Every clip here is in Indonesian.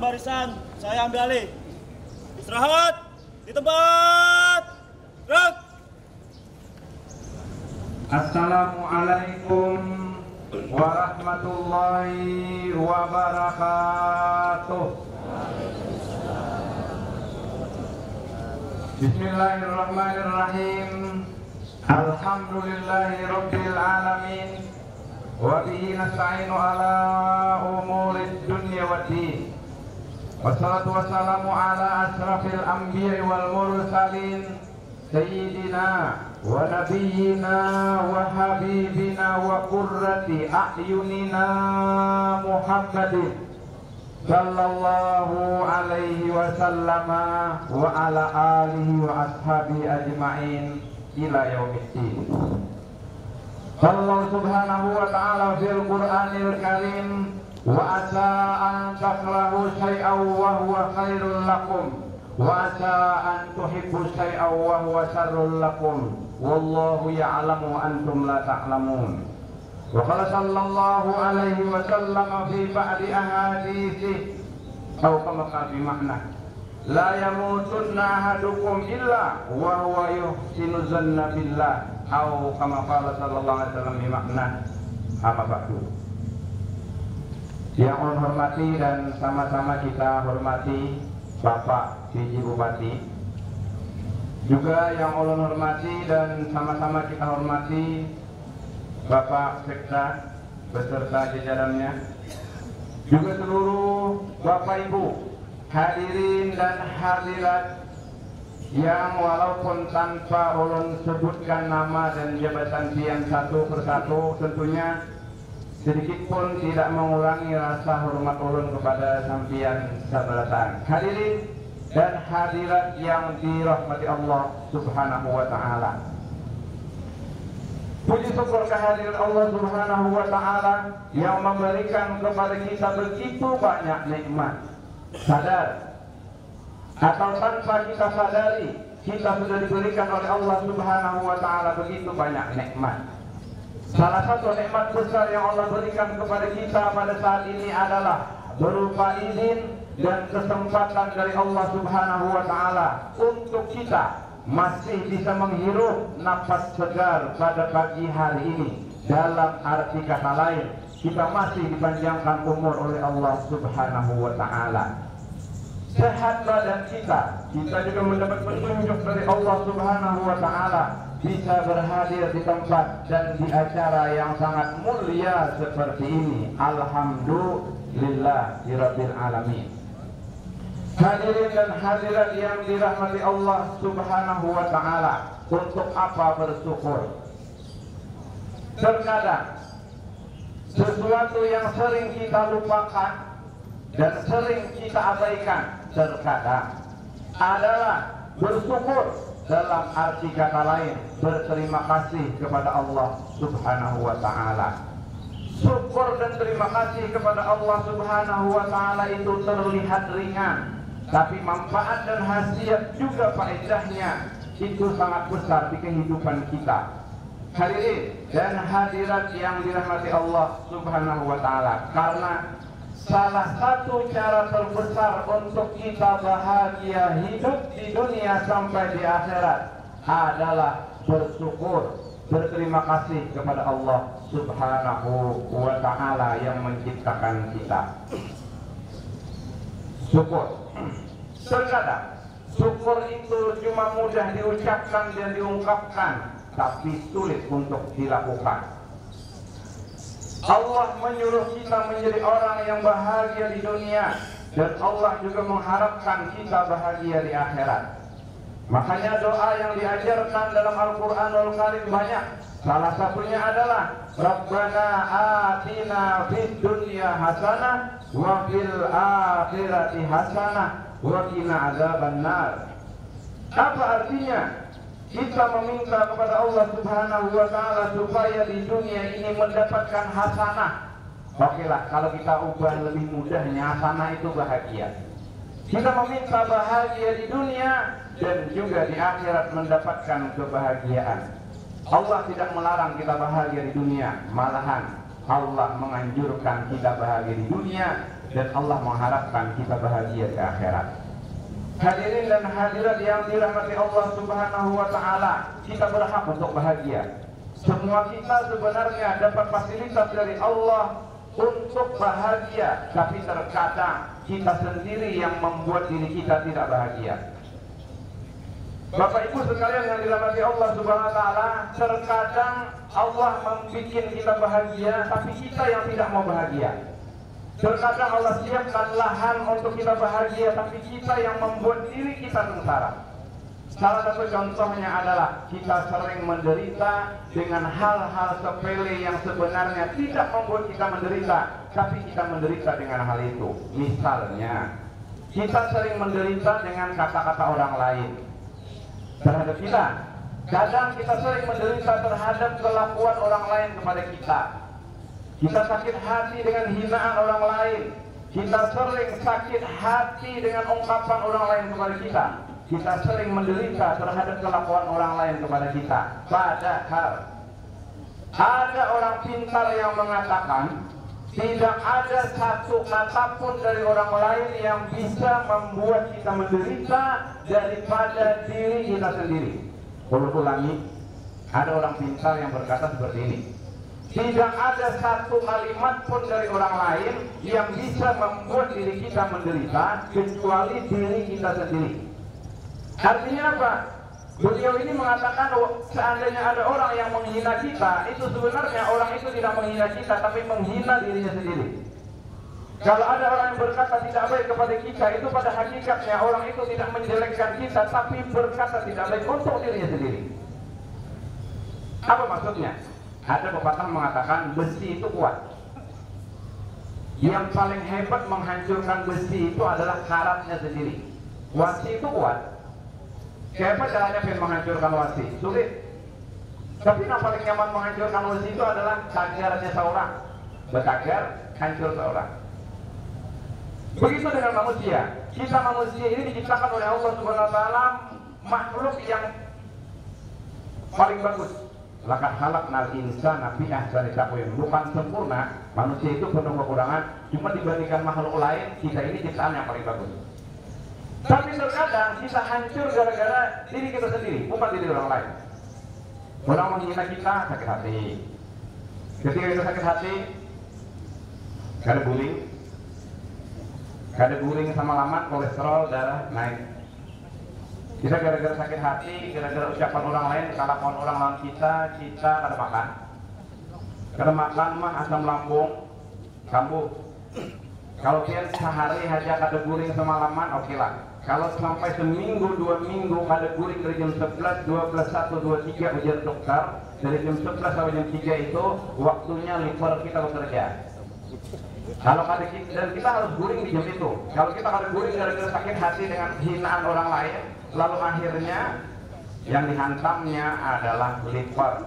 barisan, saya ambil alih. Istirahat di tempat. Gerak. Assalamualaikum warahmatullahi wabarakatuh. Bismillahirrahmanirrahim. Alhamdulillahi rabbil alamin. Wa bihi nasta'inu ala umurid dunya waddin. Wassalatu wassalamu ala asrafil anbiya'i wal mursalin sayyidina wa nabiyyina wa habibina wa qurrati a'yunina Muhammadin sallallahu alaihi wa sallama wa ala alihi wa ashabi ajma'in ila yaumiddin. Allah subhanahu wa ta'ala fil Qur'anil Karim, wa asa an takrahu syai'an wa huwa khairul lakum wa asa an tuhibbu syai'an wa huwa syarrul lakum wallahu ya'lamu antum la ta'lamun. Wa qala sallallahu alaihi wa sallam fi ba'di ahadithi atau kama fi makna la yamutunna ahadukum illa wa huwa yuhsinu zanna billah atau kama qala sallallahu alaihi wasallam fi makna. Apa ba'du? Yang Allah hormati dan sama-sama kita hormati Bapak PJ Bupati, juga yang Allah hormati dan sama-sama kita hormati Bapak Sekda beserta jajarannya, juga seluruh Bapak Ibu hadirin dan hadirat yang walaupun tanpa ulun sebutkan nama dan jabatan pian satu persatu, tentunya sedikit pun tidak mengurangi rasa hormat ulun kepada sampian sabaratan. Hadirin dan hadirat yang dirahmati Allah Subhanahu wa ta'ala, puji syukur kehadiran Allah Subhanahu wa ta'ala yang memberikan kepada kita begitu banyak nikmat. Sadar atau tanpa kita sadari, kita sudah diberikan oleh Allah Subhanahu wa ta'ala begitu banyak nikmat. Salah satu nikmat besar yang Allah berikan kepada kita pada saat ini adalah berupa izin dan kesempatan dari Allah Subhanahu wa ta'ala untuk kita masih bisa menghirup nafas segar pada pagi hari ini. Dalam arti kata lain, kita masih dipanjangkan umur oleh Allah Subhanahu wa ta'ala. Sehat badan kita juga mendapat petunjuk dari Allah Subhanahu wa ta'ala, bisa berhadir di tempat dan di acara yang sangat mulia seperti ini. Alhamdulillah rabbil alamin. Hadirin dan hadirat yang dirahmati Allah Subhanahu wa ta'ala, untuk apa bersyukur? Terkadang sesuatu yang sering kita lupakan dan sering kita abaikan terkadang adalah bersyukur. Dalam arti kata lain, berterima kasih kepada Allah Subhanahu wa ta'ala. Syukur dan terima kasih kepada Allah Subhanahu wa ta'ala itu terlihat ringan, tapi manfaat dan khasiat juga faedahnya itu sangat besar di kehidupan kita. Hadirin dan hadirat yang dirahmati Allah Subhanahu wa ta'ala, karena salah satu cara terbesar untuk kita bahagia hidup di dunia sampai di akhirat adalah bersyukur, berterima kasih kepada Allah Subhanahu wa ta'ala yang menciptakan kita. Syukur. Terkadang syukur itu cuma mudah diucapkan dan diungkapkan, tapi sulit untuk dilakukan. Allah menyuruh kita menjadi orang yang bahagia di dunia, dan Allah juga mengharapkan kita bahagia di akhirat. Makanya doa yang diajarkan dalam Al-Quranul Karim banyak. Salah satunya adalah Rabbana atina fid dunya hasanah wa fil akhirati hasanah wa qina adzabannar. Apa artinya? Kita meminta kepada Allah Subhanahu wa ta'ala supaya di dunia ini mendapatkan hasanah. Oke lah, kalau kita ubah lebih mudahnya, hasanah itu bahagia. Kita meminta bahagia di dunia dan juga di akhirat mendapatkan kebahagiaan. Allah tidak melarang kita bahagia di dunia, malahan Allah menganjurkan kita bahagia di dunia dan Allah mengharapkan kita bahagia di akhirat. Hadirin dan hadirat yang dirahmati Allah Subhanahu wa taala, kita berhak untuk bahagia. Semua kita sebenarnya dapat fasilitas dari Allah untuk bahagia, tapi terkadang kita sendiri yang membuat diri kita tidak bahagia. Bapak Ibu sekalian yang dirahmati Allah Subhanahu wa taala, terkadang Allah membuat kita bahagia, tapi kita yang tidak mau bahagia. Terkadang Allah siapkan lahan untuk kita bahagia, tapi kita yang membuat diri kita sengsara. Salah satu contohnya adalah kita sering menderita dengan hal-hal sepele yang sebenarnya tidak membuat kita menderita, tapi kita menderita dengan hal itu. Misalnya, kita sering menderita dengan kata-kata orang lain terhadap kita. Kadang kita sering menderita terhadap kelakuan orang lain kepada kita. Kita sakit hati dengan hinaan orang lain. Kita sering sakit hati dengan ungkapan orang lain kepada kita. Kita sering menderita terhadap kelakuan orang lain kepada kita. Padahal ada orang pintar yang mengatakan tidak ada satu kata pun dari orang lain yang bisa membuat kita menderita daripada diri kita sendiri. Ulangi, ada orang pintar yang berkata seperti ini. Tidak ada satu kalimat pun dari orang lain yang bisa membuat diri kita menderita kecuali diri kita sendiri. Artinya apa? Beliau ini mengatakan seandainya ada orang yang menghina kita, itu sebenarnya orang itu tidak menghina kita, tapi menghina dirinya sendiri. Kalau ada orang yang berkata tidak baik kepada kita, itu pada hakikatnya orang itu tidak menjelekkan kita, tapi berkata tidak baik untuk dirinya sendiri. Apa maksudnya? Ada pepatah mengatakan besi itu kuat. Yang paling hebat menghancurkan besi itu adalah karatnya sendiri. Wasi itu kuat. Siapa caranya pengen menghancurkan wasi? Sulit. Tapi yang paling nyaman menghancurkan wasi itu adalah tagarnya seorang. Bertagar, hancur seorang. Begitu dengan manusia. Kita manusia ini diciptakan oleh Allah Subhanahu wa taala makhluk yang paling bagus. Laqad khalaqnal insana fi ahsani taqwim. Bukan sempurna, manusia itu penuh kekurangan. Cuma dibandingkan makhluk lain, kita ini ciptaan yang paling bagus. Tapi terkadang kita hancur gara-gara diri kita sendiri, bukan diri orang lain. Orang menghina kita, sakit hati. Ketika kita sakit hati, kada guling sama lamat, kolesterol, darah naik. Kita gara-gara sakit hati, gara-gara ucapan orang lain, kelakuan orang lain kita kada makan. Kada makan mah asam lambung kambuh. Kalau kian sehari aja kada guling semalaman, oke lah. Kalau sampai seminggu, 2 minggu kada guling dari jam 11, 12, 1, 2, 3 ujian dokter. Dari jam 11 sampai jam 3 itu waktunya liver kita bekerja. Kalau kada, dan kita harus guling di jam itu. Kalau kita kada guling gara-gara sakit hati dengan hinaan orang lain, lalu akhirnya yang dihantamnya adalah liver.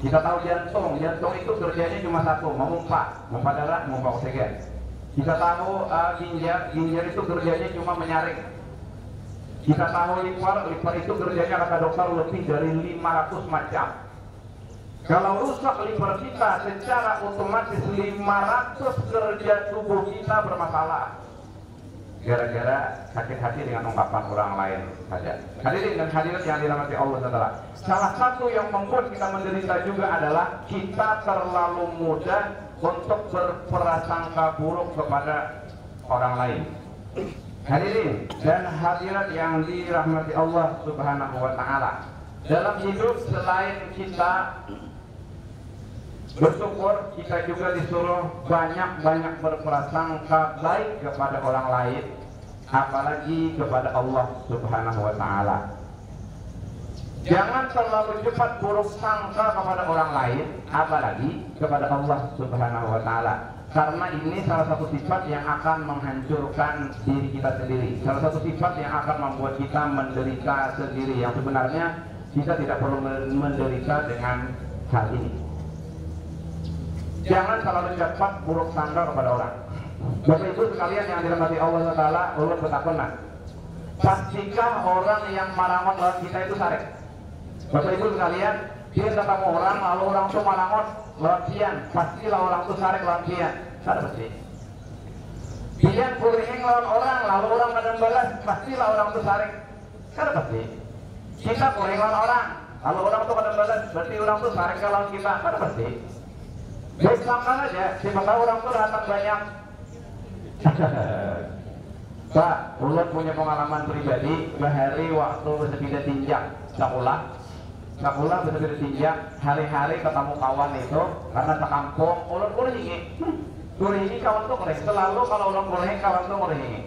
Kita tahu jantung itu kerjanya cuma satu, memompa darah, memompa oksigen. Kita tahu ginjal itu kerjanya cuma menyaring. Kita tahu liver itu kerjanya kata dokter lebih dari 500 macam. Kalau rusak liver kita, secara otomatis 500 kerja tubuh kita bermasalah. Gara-gara sakit hati dengan ungkapan orang lain saja. Hadirin dan hadirat yang dirahmati Allah Taala. Salah satu yang membuat kita menderita juga adalah kita terlalu mudah untuk berprasangka buruk kepada orang lain. Hadirin dan hadirat yang dirahmati Allah Subhanahu wa taala. Dalam hidup selain kita bersyukur, kita juga disuruh banyak-banyak berprasangka baik kepada orang lain, apalagi kepada Allah Subhanahu wa taala. Jangan terlalu cepat buruk sangka kepada orang lain, apalagi kepada Allah Subhanahu wa taala. Karena ini salah satu sifat yang akan menghancurkan diri kita sendiri. Salah satu sifat yang akan membuat kita menderita sendiri, yang sebenarnya kita tidak perlu menderita dengan hal ini. Jangan terlalu cepat buruk sangka kepada orang. Bapak Ibu sekalian yang dirahmati Allah Taala, ulun bertakuna. Pastikah orang yang marangon lawan kita itu sarek? Bapak Ibu sekalian, dia ketemu orang lalu orang tuh malangot lontian, pastilah orang tuh sarik lontian, ada pasti. Dia kuring lawan orang lalu orang kadang balas, pastilah orang tuh sarik, ada pasti. Kita kuring lawan orang lalu orang tuh kadang balas, berarti orang tuh sarik lawan kita, ada pasti. Baik sangka aja, siapa tahu orang tuh datang banyak. Pak, ulun punya pengalaman pribadi, bahari waktu sepeda tinjak, Sakulah bener-bener tinjak, hari-hari ketemu kawan itu, karena ke kampung, ulun kuringi kawan tuh kuring, selalu kalau ulun kuring, kawan tuh kuringi.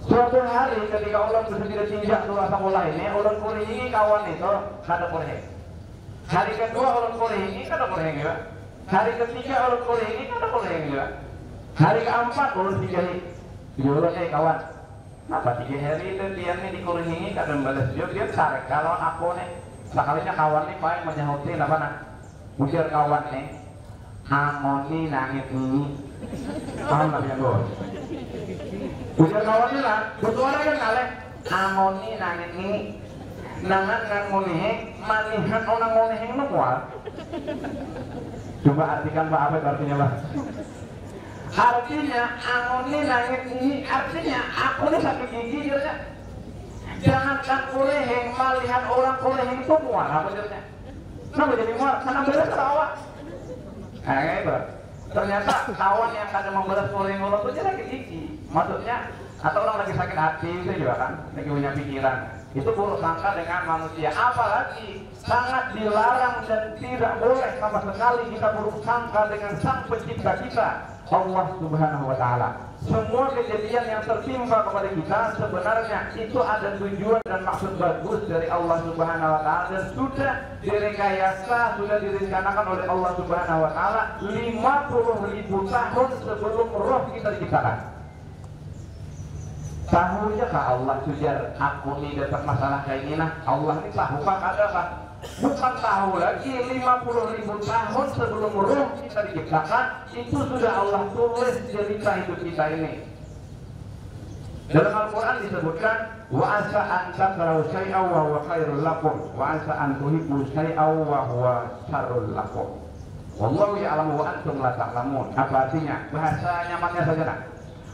Suatu hari ketika ulun bersepeda tinjak tuh sakulah ini, ulun kuringi kawan itu, kada kuring. Hari kedua ulun kuringi, kada kuring juga. Hari ketiga ulun kuringi, kada kuring juga. Hari keempat ulun tinggali. Ulun kawan, apa 3 hari itu dia nih dikuringi, kada balas dia tarik. Kalau aku nih, sekalinya kawan nih paling menyahutin apa nak? Ujar kawan nih, harmoni nangis ini, paham tak ya bos? Ujar kawan nih lah, betul kan kalian, harmoni nangis ini, nangan ngan ngonihe, manihan orang ngonihe itu kuat. Coba artikan Pak apa artinya Pak? Artinya angoni nangis ini artinya aku ini sakit gigi jirnya. Jangankan kureheng melihat orang kureheng itu mual apa jirnya. Kenapa jadi mual? Karena beres ketawa. Hebat. Ternyata kawan yang kadang memberes kureheng orang itu sakit gigi. Maksudnya atau orang lagi sakit hati itu juga kan, lagi punya pikiran. Itu buruk sangka dengan manusia. Apalagi sangat dilarang dan tidak boleh sama sekali kita buruk sangka dengan Sang Pencipta kita, Allah Subhanahu wa Ta'ala. Semua kejadian yang tertimpa kepada kita sebenarnya itu ada tujuan dan maksud bagus dari Allah Subhanahu wa Ta'ala dan sudah direkayasa, sudah direncanakan oleh Allah Subhanahu wa Ta'ala 50.000 tahun sebelum roh kita diciptakan. Tahunya kah Allah sujar aku ini dapat masalah kayak ini nah Allah ini tahu kah ada kah? Bukan tahu lagi 50.000 tahun sebelum roh kita diciptakan itu sudah Allah tulis cerita hidup kita ini. Dalam Al-Quran disebutkan wa asa an takrahu syai'aw wa huwa khairul lakum wa asa an tuhibbu syai'aw wa huwa syarrul lakum. Wallahu ya'lamu wa antum la ta'lamun. Apa artinya? Bahasa nyamannya saja nah.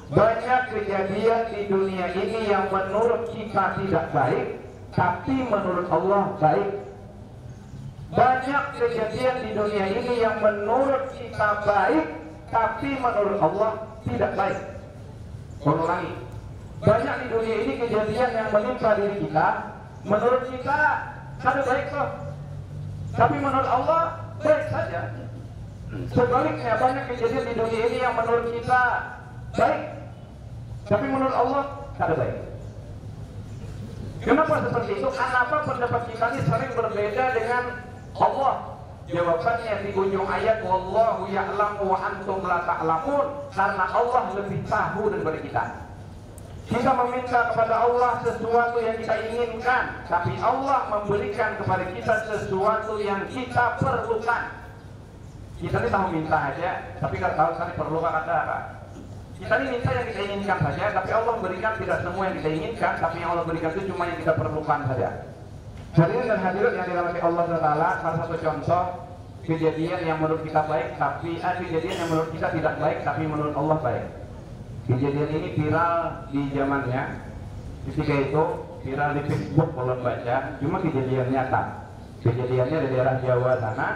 Banyak kejadian di dunia ini yang menurut kita tidak baik, tapi menurut Allah baik. Banyak kejadian di dunia ini yang menurut kita baik, tapi menurut Allah tidak baik. Ulangi. Banyak di dunia ini kejadian yang menimpa diri kita, menurut kita kada baik kok, tapi menurut Allah baik saja. Sebaliknya banyak kejadian di dunia ini yang menurut kita baik, tapi menurut Allah kada baik. Kenapa seperti itu? Kenapa pendapat kita ini sering berbeda dengan Allah? Jawabannya di ujung ayat wallahu ya'lamu wa antum la ta'lamun. Karena Allah lebih tahu daripada kita. Kita meminta kepada Allah sesuatu yang kita inginkan, tapi Allah memberikan kepada kita sesuatu yang kita perlukan. Kita ini tahu minta aja, tapi tidak tahu sekali perlu apa. Kita ini minta yang kita inginkan saja, tapi Allah berikan tidak semua yang kita inginkan, tapi yang Allah berikan itu cuma yang kita perlukan saja. Hadirin dan hadirat yang dirahmati Allah Taala, salah satu contoh kejadian yang menurut kita baik, tapi kejadian yang menurut kita tidak baik, tapi menurut Allah baik. Kejadian ini viral di zamannya, ketika itu viral di Facebook kalau baca, cuma kejadian nyata. Kejadiannya di daerah Jawa sana.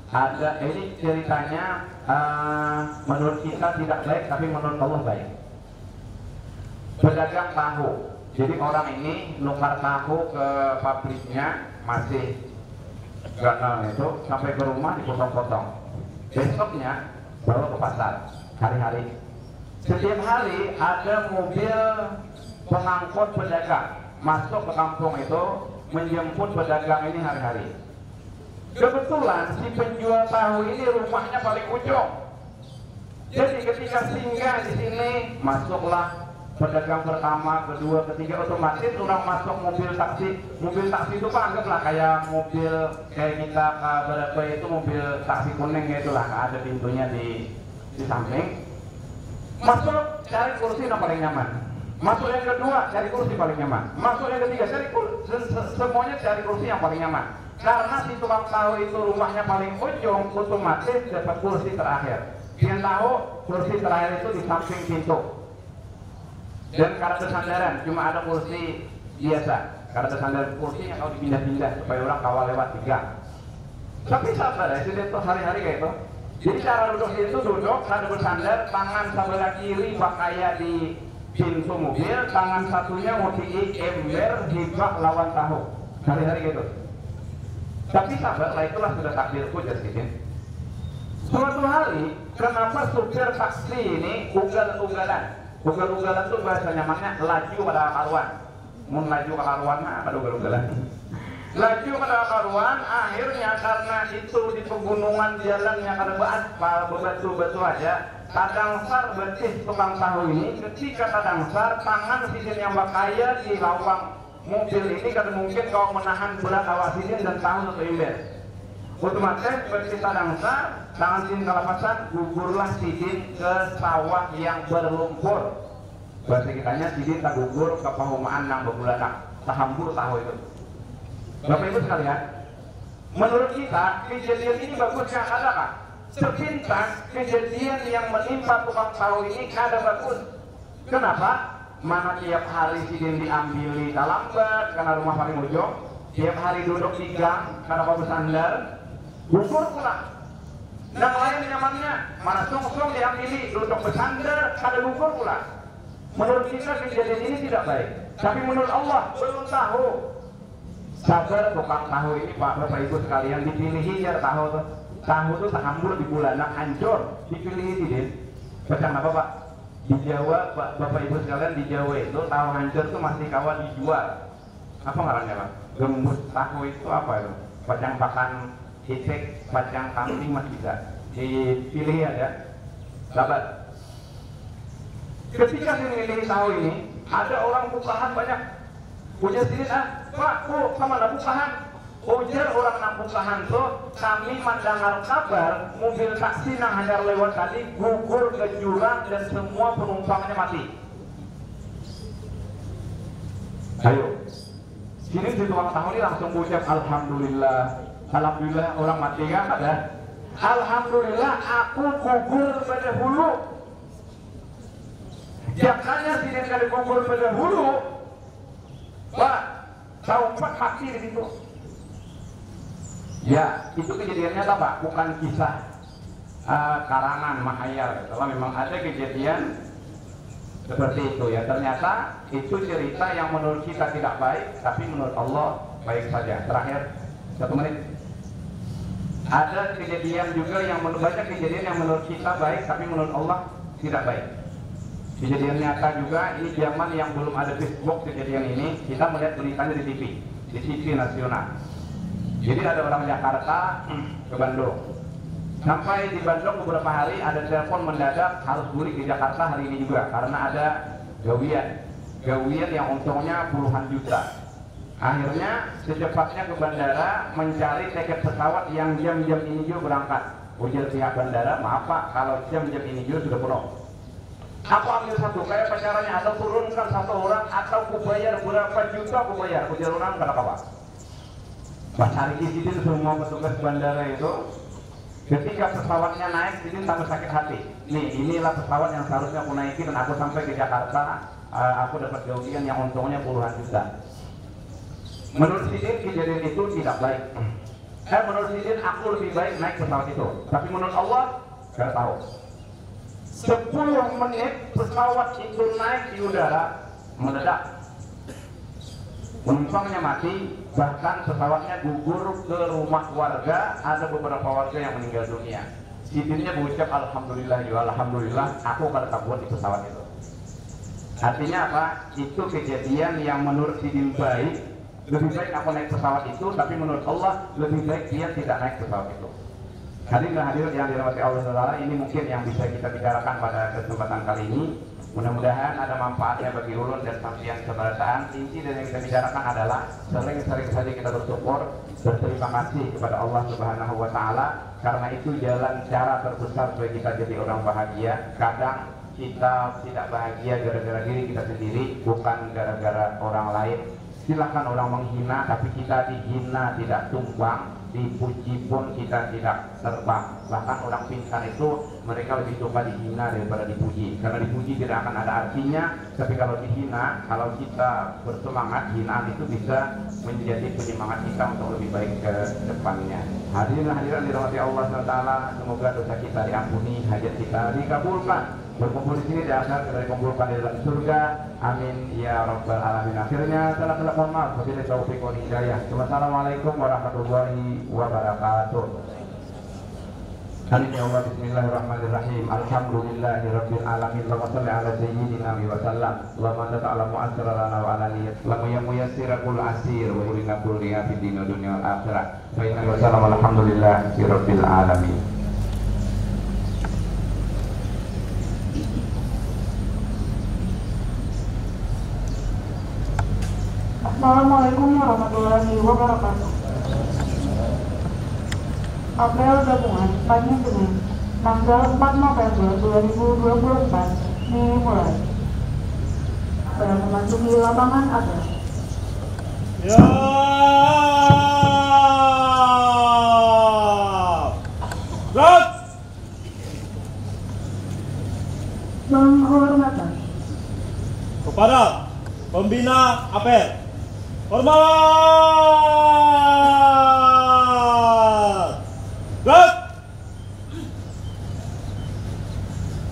Ada ini ceritanya menurut kita tidak baik tapi menurut Allah baik. Pedagang tahu. Jadi orang ini nukar tahu ke pabriknya masih gatal itu sampai ke rumah dipotong-potong. Besoknya bawa ke pasar hari-hari. Setiap hari ada mobil pengangkut pedagang masuk ke kampung itu menjemput pedagang ini hari-hari. Kebetulan si penjual tahu ini rumahnya paling ujung. Jadi ketika singgah di sini, masuklah pedagang pertama, kedua, ketiga, otomatis orang masuk mobil taksi. Mobil taksi itu Pak anggaplah kayak mobil kayak kita berapa itu mobil taksi kuning itulah, ada pintunya di samping. Masuk cari kursi yang paling nyaman. Masuk yang kedua cari kursi paling nyaman. Masuk yang ketiga cari kursi, semuanya cari kursi yang paling nyaman. Karena si tukang tahu itu rumahnya paling ujung, otomatis dapat kursi terakhir. Dia tahu kursi terakhir itu di samping pintu. Dan karena sandaran cuma ada kursi biasa. Karena sandaran kursi yang kalau dipindah-pindah supaya orang kawal lewat tiga. Tapi sabar ya, itu hari-hari kayak itu. Jadi cara duduk itu duduk, sambil bersandar, tangan sebelah kiri bakaya di pintu mobil, tangan satunya ngutiki ember hibak lawan tahu. Hari-hari gitu. Tapi sabar lah, itulah sudah takdirku jadinya. Suatu hari, kenapa supir taksi ini ugal-ugalan? Ugal-ugalan itu bahasa nyamannya laju pada karuan. Mun laju ke karuan, apa ugal-ugalan? Laju pada karuan, akhirnya karena itu di pegunungan jalannya karena beraspal, bebatu-batu aja, tadangsar betis tukang tahu ini, ketika tadangsar, tangan sidin yang bakaya di lawang mobil ini karena mungkin kau menahan berat awak sidin dan tahu untuk ember. Otomatis betis tadangsar, tangan sidin kalapasan, gugurlah sidin ke sawah yang berlumpur. Bahasa kitanya sidin tak gugur ke pahumaan yang berbulanak, tahambur tahu itu. Bapak Ibu sekalian, menurut kita kejadian ini bagusnya ada kah? Sepintas kejadian yang menimpa tukang tahu ini kada bagus. Kenapa? Mana tiap hari sidin diambili dalam bed karena rumah paling ujung, tiap hari duduk di gang karena kau bersandar, gugur pula. Dan lain nyamannya, mana sung-sung diambili duduk bersandar kada gugur pula. Menurut kita kejadian ini tidak baik, tapi menurut Allah belum tahu. Sabar tukang tahu ini Pak Bapak Ibu sekalian, dipilihi ya tahu tuh. Tahu tuh tahambur di bulanak hancur, dipilihi tidak. Macam apa Pak? Di Jawa Bapak Ibu sekalian, di Jawa itu tahu hancur tuh masih kawan dijual. Apa ngarannya Pak? Gembus tahu itu apa itu? Pacang pakan hicek, pacang kambing masih bisa. Dipilih ya. Sabar. Ketika memilih tahu ini, ada orang bukahan banyak. Ujar sini Pak, sama nak bukahan. Ujar orang nak bukahan tuh, kami mendengar kabar mobil taksi yang hanya lewat tadi gugur ke jurang dan semua penumpangnya mati. Ayo, sini di tukang tahu ini langsung ucap Alhamdulillah. Alhamdulillah orang mati kan ada. Alhamdulillah aku gugur pada hulu. Jangannya sini kali gugur pada hulu. Pak, tahu empat mati di situ. Ya, itu kejadiannya apa Pak? Bukan kisah karangan mahayal. Kalau memang ada kejadian seperti itu ya. Ternyata itu cerita yang menurut kita tidak baik, tapi menurut Allah baik saja. Terakhir 1 menit. Ada kejadian juga yang banyak kejadian yang menurut kita baik, tapi menurut Allah tidak baik. Kejadian nyata juga, ini zaman yang belum ada Facebook kejadian ini, kita melihat beritanya di TV nasional. Jadi ada orang Jakarta ke Bandung. Sampai di Bandung beberapa hari ada telepon mendadak harus balik di Jakarta hari ini juga karena ada gawian yang untungnya puluhan juta. Akhirnya secepatnya ke bandara mencari tiket pesawat yang jam-jam ini juga berangkat. Ujar pihak bandara, maaf Pak, kalau jam-jam ini juga sudah penuh. Aku ambil satu, kayak pacarannya atau turunkan satu orang atau aku bayar berapa juta aku bayar. Ujar orang kenapa Pak? Pas hari ini semua petugas bandara itu ketika pesawatnya naik, Sidin tambah sakit hati. Nih, inilah pesawat yang seharusnya aku naiki dan aku sampai ke Jakarta, aku dapat gawian yang untungnya puluhan juta. Menurut Sidin kejadian itu tidak baik. Menurut Sidin aku lebih baik naik pesawat itu. Tapi menurut Allah, gak tahu. 10 menit pesawat itu naik di udara, meledak. Penumpangnya mati, bahkan pesawatnya gugur ke rumah warga, ada beberapa warga yang meninggal dunia. Sidinnya berucap Alhamdulillah, ya Alhamdulillah, aku kada buat di pesawat itu. Artinya apa? Itu kejadian yang menurut Sidin baik, lebih baik aku naik pesawat itu, tapi menurut Allah lebih baik dia tidak naik pesawat itu. Hadirin dan hadirat yang dirahmati Allah Taala, ini mungkin yang bisa kita bicarakan pada kesempatan kali ini. Mudah-mudahan ada manfaatnya bagi ulun dan sampeyan kebangsaan. Inti dari yang kita bicarakan adalah sering-sering saja kita bersyukur, berterima kasih kepada Allah Subhanahu wa Ta'ala, karena itu jalan cara terbesar bagi kita jadi orang bahagia. Kadang kita tidak bahagia gara-gara diri kita sendiri, bukan gara-gara orang lain. Silakan orang menghina, tapi kita dihina tidak tumbang, dipuji pun kita tidak terbang. Bahkan orang pingsan itu mereka lebih suka dihina daripada dipuji, karena dipuji tidak akan ada artinya, tapi kalau dihina, kalau kita bersemangat, hinaan itu bisa menjadi penyemangat kita untuk lebih baik ke depannya. Hadirin hadirat dirahmati Allah SWT, semoga dosa kita diampuni, hajat kita dikabulkan. Berkumpul di sini di akhir kita dikumpulkan di dalam surga. Amin ya rabbal alamin. Akhirnya telah mohon maaf, wabillahi taufiq wal hidayah. Wassalamualaikum warahmatullahi wabarakatuh. Amin ya Allah. Bismillahirrahmanirrahim. Alhamdulillahi rabbil alamin. Allahumma shalli ala sayyidina wa sallam. Allahumma anta ta'lamu asrarana wa alaniyat. Allahumma ya muyassira kul asir wa yurina kul riya fid dunya wal akhirah. Wa inna wa sallam alhamdulillahi rabbil alamin. Assalamualaikum warahmatullahi wabarakatuh. Apel gabungan pagi Senin, tanggal 4 November 2024 dimulai. Pada memasuki lapangan apel. Ya. Gerak. Penghormatan Kepada pembina apel. Hormat! Gerak!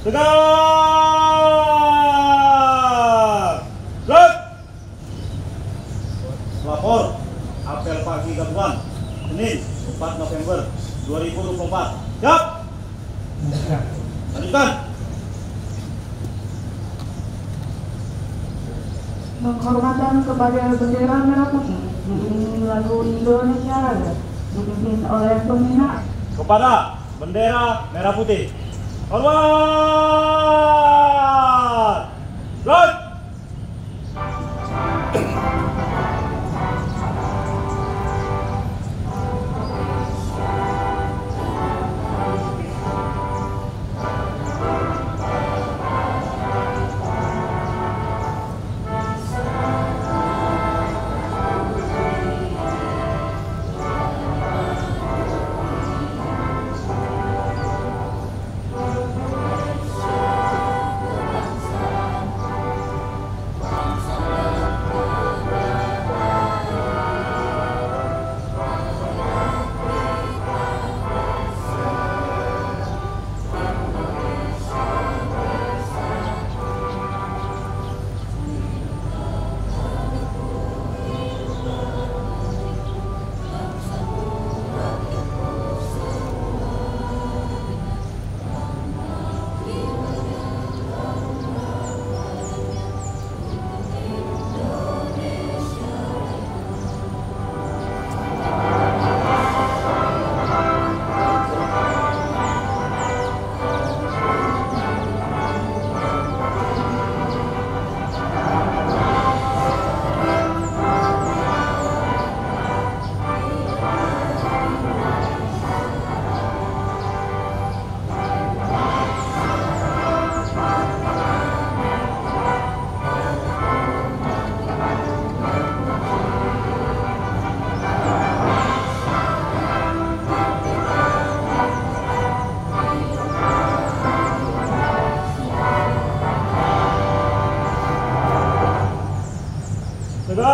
Tegak! Gerak! Lapor apel pagi gabungan Senin 4 November 2024. Siap! Lanjutkan! Penghormatan kepada bendera merah putih diiringi lagu Indonesia Raya dipimpin oleh pembina. Kepada bendera merah putih. Hormat! Gerak! Tegak!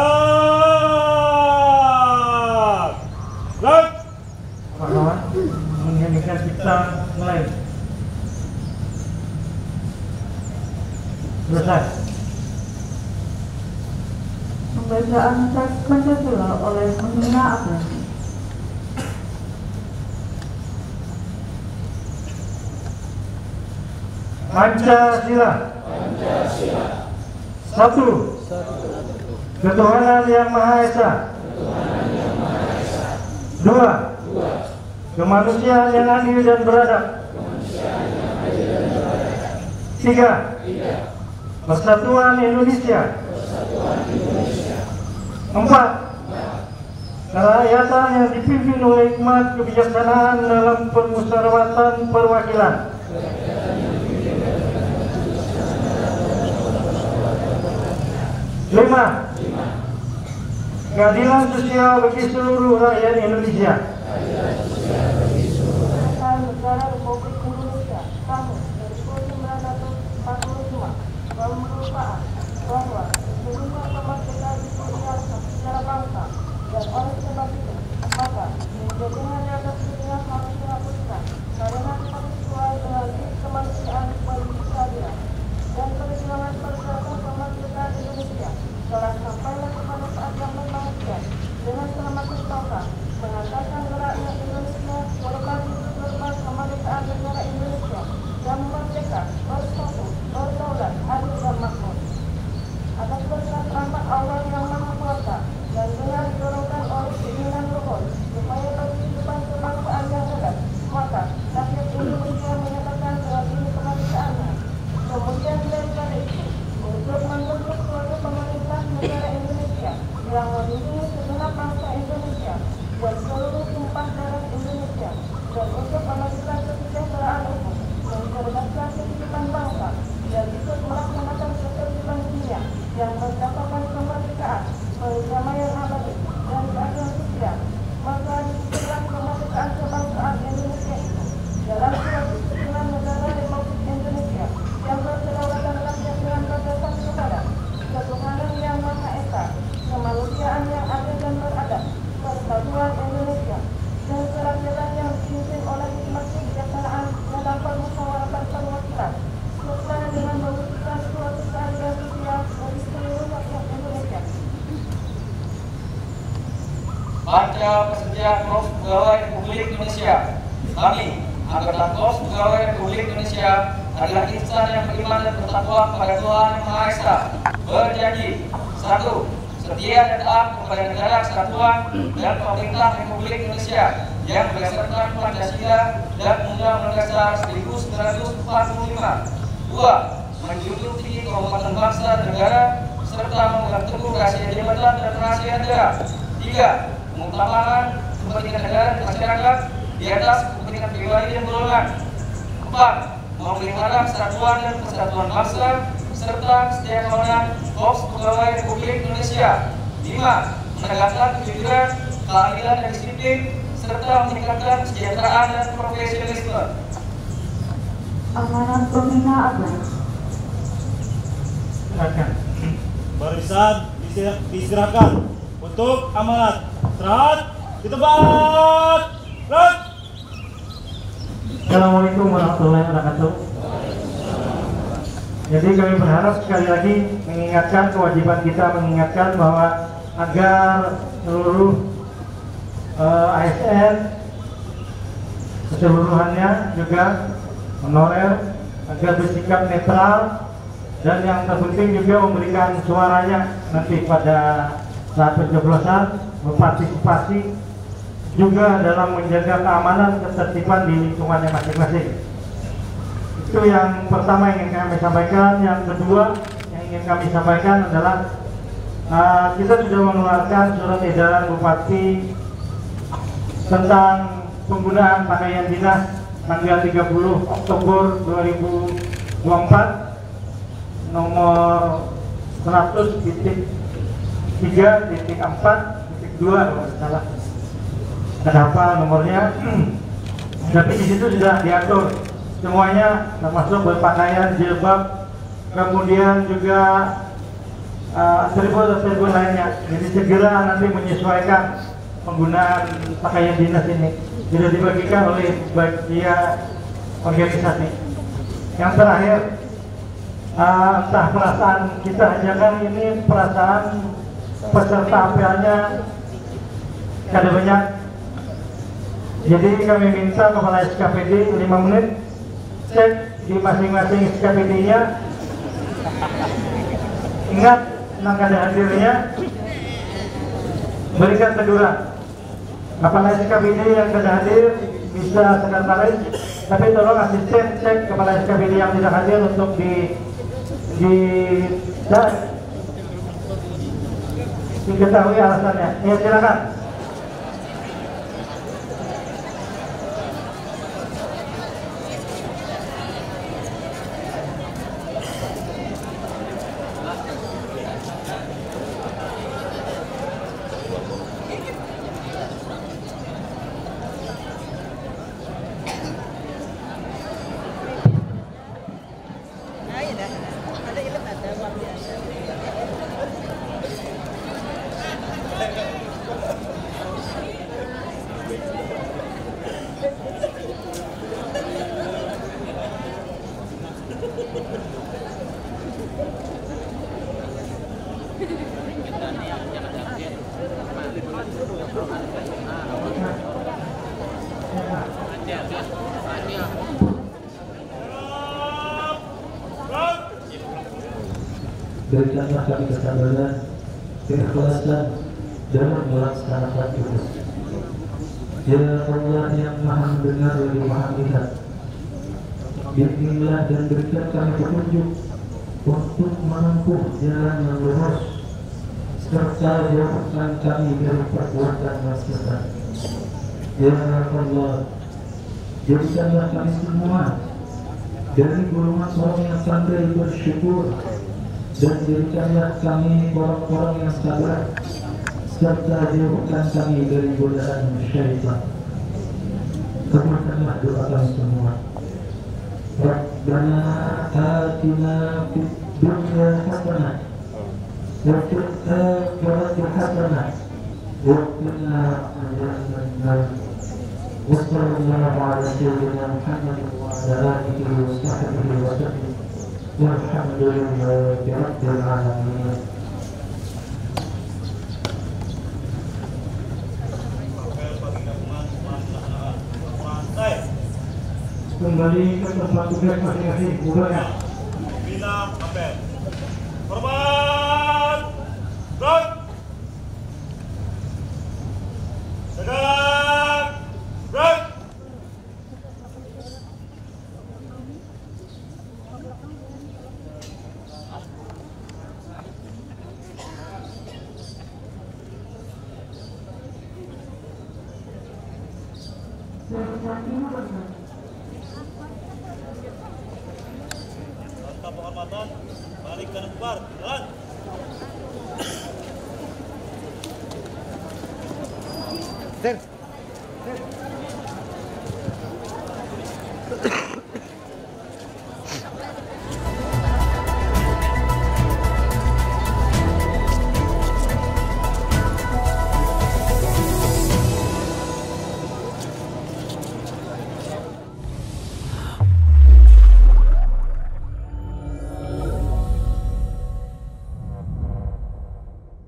Gerak! Pahlawan menyanyikan cipta mulai. Selesai. Pembacaan teks Pancasila oleh pembina apel. Pancasila. Satu. Ketuhanan Yang Maha Esa. Dua. Kemanusiaan yang adil dan beradab. Tiga. Persatuan Indonesia. Empat. Kerakyatan yang dipimpin oleh hikmat kebijaksanaan dalam permusyawaratan perwakilan. Lima. keadilan sosial bagi seluruh rakyat Indonesia. Negara Republik Indonesia tahun 1945 merupakan bahwa seluruh kemerdekaan diberikan secara bangsa dan oleh sebab itu maka menjadinya atas dunia harus dihapuskan karena tidak sesuai dengan kemanusiaan bagi keadilan dan perjuangan perjuangan kemerdekaan Indonesia telah sampailah kepada saat yang berbahagia dengan selamat bertaubat mengatakan rakyat Indonesia merupakan berbat kemerdekaan negara Indonesia yang merdeka, bersatu, berdaulat, adil dan makmur. Atas berkat rahmat Allah yang Maha Kuasa dan dengan didorongkan oleh keinginan luhur supaya bagi kehidupan kebangsaan yang hebat, maka rakyat Indonesia menyatakan dengan ini kemerdekaannya. Kemudian daripada itu, untuk membentuk suatu pemerintah negara Indonesia yang melindungi segenap bangsa Indonesia dan seluruh tumpah darah Indonesia dan untuk memajukan kesejahteraan umum, mencerdaskan kehidupan bangsa dan ikut melaksanakan ketertiban dunia yang mendapatkan kemerdekaan, perdamaian abadi dan keadilan sosial. Maka disitulah kemerdekaan kebangsaan Indonesia itu dalam suatu kesimpulan negara Republik Indonesia yang berkedaulatan rakyat dengan berdasar kepada ketuhanan yang Maha Esa, kemanusiaan yang adil dan beradab, persatuan Indonesia dan kerakyatan yang dipimpin oleh hikmat kebijaksanaan dan dapat musyawaratan perwakilan serta dengan mewujudkan suatu keadilan sosial bagi seluruh rakyat Indonesia. Baca Persetujuan Korps Pegawai Republik Indonesia. Kami, anggota Korps Pegawai Republik Indonesia, adalah insan yang beriman dan bertakwa kepada Tuhan Yang Maha Esa, berjanji: 1. Setia dan taat kepada negara kesatuan dan pemerintah Republik Indonesia yang berdasarkan Pancasila dan Undang-Undang Dasar 1945. 2. Menjunjung tinggi kehormatan bangsa dan negara serta memegang teguh rahasia jabatan dan rahasia negara. 3. Mengutamakan kepentingan negara dan masyarakat di atas kepentingan pribadi dan golongan. 4. Memelihara kesatuan dan persatuan bangsa serta kesetiakawanan Korps Pegawai Republik Indonesia. 5. Menegakkan kejujuran, keadilan dan disiplin serta meningkatkan kesejahteraan dan profesionalisme. Amanat pembina Abang. Silakan. Barisan diserahkan untuk amanat. Serhat di tempat. Serhat. Assalamualaikum warahmatullahi wabarakatuh. Jadi kami berharap sekali lagi mengingatkan kewajiban kita mengingatkan bahwa agar seluruh ASN keseluruhannya juga honorer agar bersikap netral dan yang terpenting juga memberikan suaranya nanti pada saat pencoblosan, berpartisipasi juga dalam menjaga keamanan ketertiban di lingkungannya masing-masing. Itu yang pertama yang ingin kami sampaikan. Yang kedua yang ingin kami sampaikan adalah kita sudah mengeluarkan surat edaran Bupati tentang penggunaan pakaian dinas tanggal 30 Oktober 2024 nomor 100.3.4.2 kalau tidak salah. Kenapa nomornya? Tapi di situ sudah diatur semuanya, termasuk berpakaian, jilbab, kemudian juga atribut-atribut lainnya. Jadi segera nanti menyesuaikan penggunaan pakaian dinas ini. Sudah dibagikan oleh bagian organisasi. Yang terakhir, entah perasaan kita aja kan ini perasaan peserta apelnya kada banyak. Jadi kami minta kepala SKPD 5 menit cek di masing-masing SKPD-nya, ingat tentang kada hadirnya, berikan teguran. Kepala SKPD yang kada hadir bisa sekretaris, tapi tolong asisten cek kepala SKPD yang tidak hadir untuk diketahui alasannya. Ya, silakan. Berikanlah kami kesabaran, keikhlasan dalam melaksanakan tugas. Ya Allah yang Maha Mendengar lagi Maha Melihat, bimbinglah dan berikan kami petunjuk untuk menempuh jalan yang lurus, serta jauhkan kami dari perbuatan maksiat. Ya Allah, jadikanlah kami semua dari golongan orang yang pandai bersyukur, dan jadikanlah kami orang-orang yang sabar, serta jauhkan kami dari godaan syaitan. Kabulkanlah doa kami semua. Rabbana atina fid dunya hasanah wa fil akhirati hasanah wa qina adzabannar. Wa sallallahu ala sayyidina Muhammad wa ala alihi wa sahbihi wa sallam. Walhamdulillahi rabbil alamin. Kembali ke tempat tugas masing-masing. Bubarnya. Bina apel. Hormat. Gerak. Tegak. Gerak. Tanpa penghormatan, balik dan bubar. Jalan.